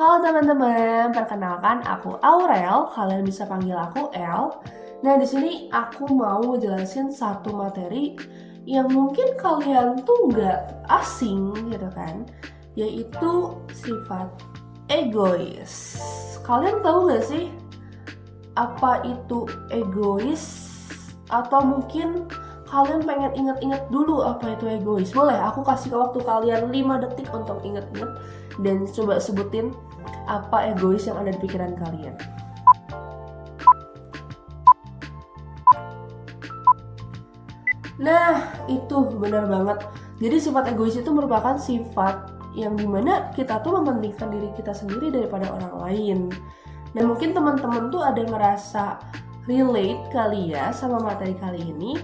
Halo teman-teman, perkenalkan aku Aurel, kalian bisa panggil aku El. Nah, di sini aku mau jelasin satu materi yang mungkin kalian tuh nggak asing gitu kan, yaitu sifat egois. Kalian tahu nggak sih apa itu egois? Atau mungkin kalian pengen inget-inget dulu apa itu egois? Boleh, aku kasih waktu kalian 5 detik untuk inget-inget dan coba sebutin apa egois yang ada di pikiran kalian. Nah, itu benar banget. Jadi sifat egois itu merupakan sifat yang dimana kita tuh mementingkan diri kita sendiri daripada orang lain. Dan mungkin teman-teman tuh ada ngerasa relate kali ya sama materi kali ini.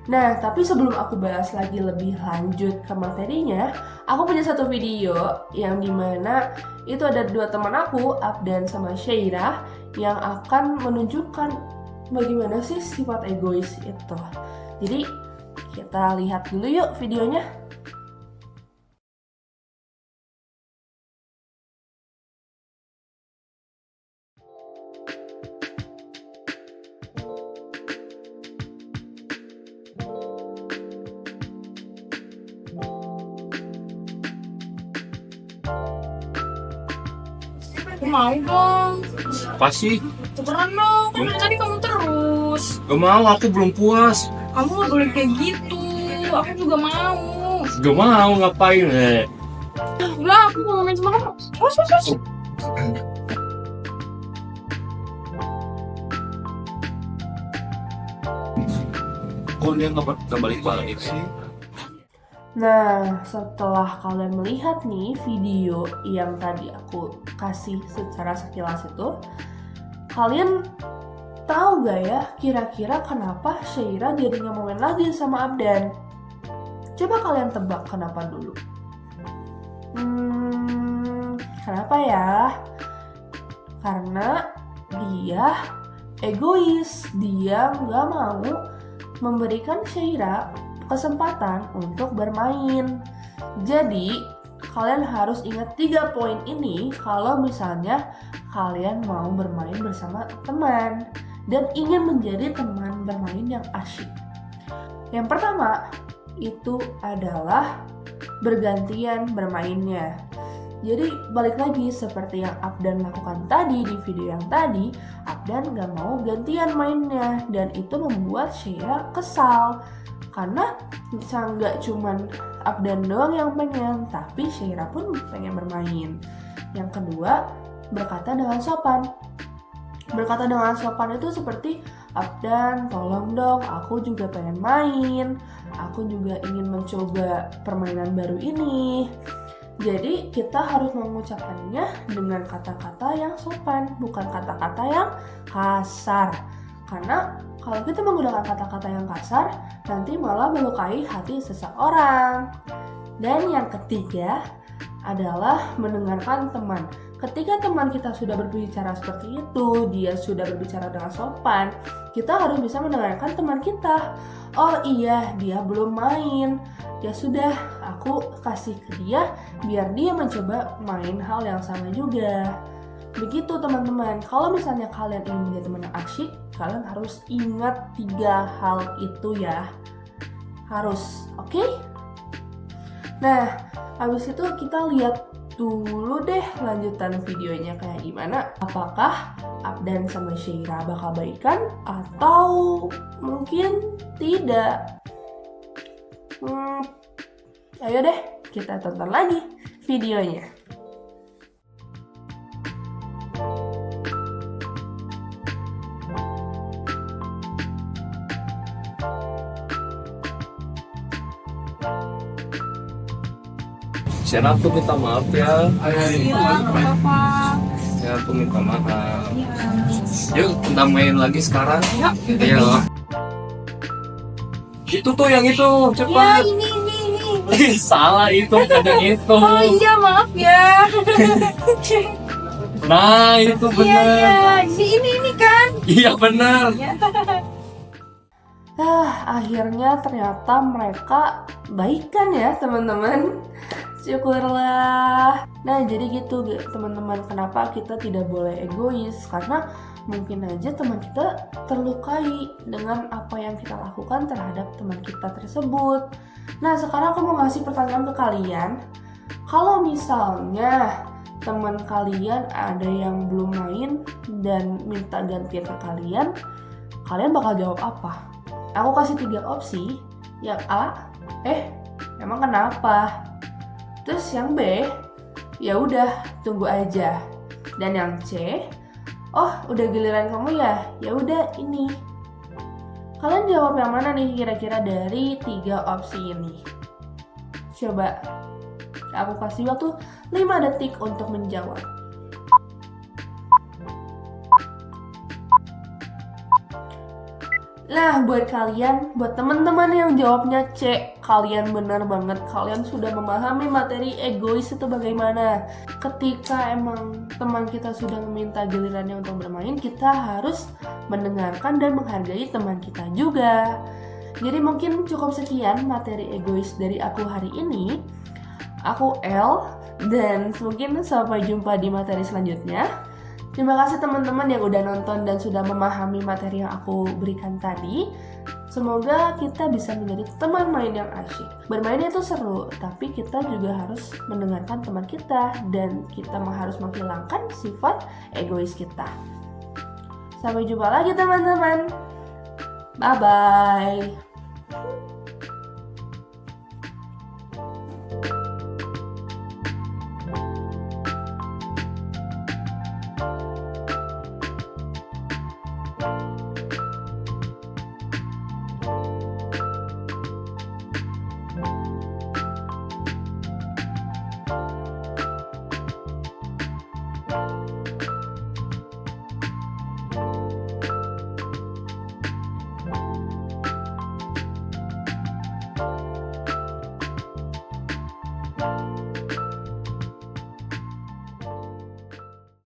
Nah, tapi sebelum aku bahas lagi lebih lanjut ke materinya, aku punya satu video yang dimana itu ada dua teman aku, Abdan sama Syairah, yang akan menunjukkan bagaimana sih sifat egois itu. Jadi, kita lihat dulu yuk videonya. Aku mau dong. Apa sih? Tukeran dong. Kan dari tadi kamu terus. Gak mau, aku belum puas. Kamu gak boleh kayak gitu. Aku juga mau. Gak mau, ngapain Enggak, aku mau main sama kamu. Us. Kok dia gak balik-balik sih? Nah, setelah kalian melihat nih video yang tadi aku kasih secara sekilas itu, kalian tahu gak ya kira-kira kenapa Syairah jadi gak mau main lagi sama Abdan? Coba kalian tebak kenapa dulu. Kenapa ya? Karena dia egois, dia gak mau memberikan Syairah kesempatan untuk bermain. Jadi kalian harus ingat 3 poin ini kalau misalnya kalian mau bermain bersama teman dan ingin menjadi teman bermain yang asyik. Yang pertama itu adalah bergantian bermainnya. Jadi balik lagi seperti yang Abdan lakukan tadi di video yang tadi, Abdan gak mau gantian mainnya dan itu membuat Syairah kesal. Karena nggak cuman Abdan doang yang pengen, tapi Syairah pun pengen bermain. Yang kedua, berkata dengan sopan. Berkata dengan sopan itu seperti, Abdan tolong dong, aku juga pengen main. Aku juga ingin mencoba permainan baru ini. Jadi kita harus mengucapkannya dengan kata-kata yang sopan, bukan kata-kata yang kasar. Karena kalau kita menggunakan kata-kata yang kasar, nanti malah melukai hati seseorang. Dan yang ketiga adalah mendengarkan teman. Ketika teman kita sudah berbicara seperti itu, dia sudah berbicara dengan sopan, kita harus bisa mendengarkan teman kita. Oh iya, dia belum main. Ya sudah, aku kasih ke dia biar dia mencoba main hal yang sama juga. Begitu teman-teman, kalau misalnya kalian ingin menjadi teman yang asyik, kalian harus ingat 3 hal itu ya. Harus, oke? Nah, habis itu kita lihat dulu deh lanjutan videonya kayak gimana. Apakah Abdan sama Syairah bakal baikan atau mungkin tidak? Ayo deh, kita tonton lagi videonya. Syairah, aku minta maaf ya. Iya, apa-apa. Ya, aku minta maaf. Yuk, kita main lagi sekarang. Ya. Iya. Itu tuh yang itu, Ya, cepat. ini. Salah itu, bukan yang itu. Oh iya, maaf ya. Nah, itu benar. Iya. Ini kan. Iya benar. Ya. Akhirnya ternyata mereka baikan ya teman-teman. Syukurlah. Nah, jadi gitu teman-teman, kenapa kita tidak boleh egois? Karena mungkin aja teman kita terlukai dengan apa yang kita lakukan terhadap teman kita tersebut. Nah, sekarang aku mau ngasih pertanyaan ke kalian. Kalau misalnya teman kalian ada yang belum main dan minta gantian ke kalian bakal jawab apa? Aku kasih 3 opsi. Yang A, emang kenapa? Terus yang B, ya udah tunggu aja. Dan yang C, oh udah giliran kamu ya, ya udah ini. Kalian jawab yang mana nih kira-kira dari 3 opsi ini? Coba, aku kasih waktu 5 detik untuk menjawab. Nah, buat teman-teman yang jawabnya C, kalian benar banget. Kalian sudah memahami materi egois itu bagaimana. Ketika emang teman kita sudah meminta gilirannya untuk bermain, kita harus mendengarkan dan menghargai teman kita juga. Jadi mungkin cukup sekian materi egois dari aku hari ini. Aku El, dan mungkin sampai jumpa di materi selanjutnya. Terima kasih teman-teman yang udah nonton dan sudah memahami materi yang aku berikan tadi. Semoga kita bisa menjadi teman main yang asyik. Bermainnya itu seru, tapi kita juga harus mendengarkan teman kita dan kita harus menghilangkan sifat egois kita. Sampai jumpa lagi teman-teman. Bye-bye.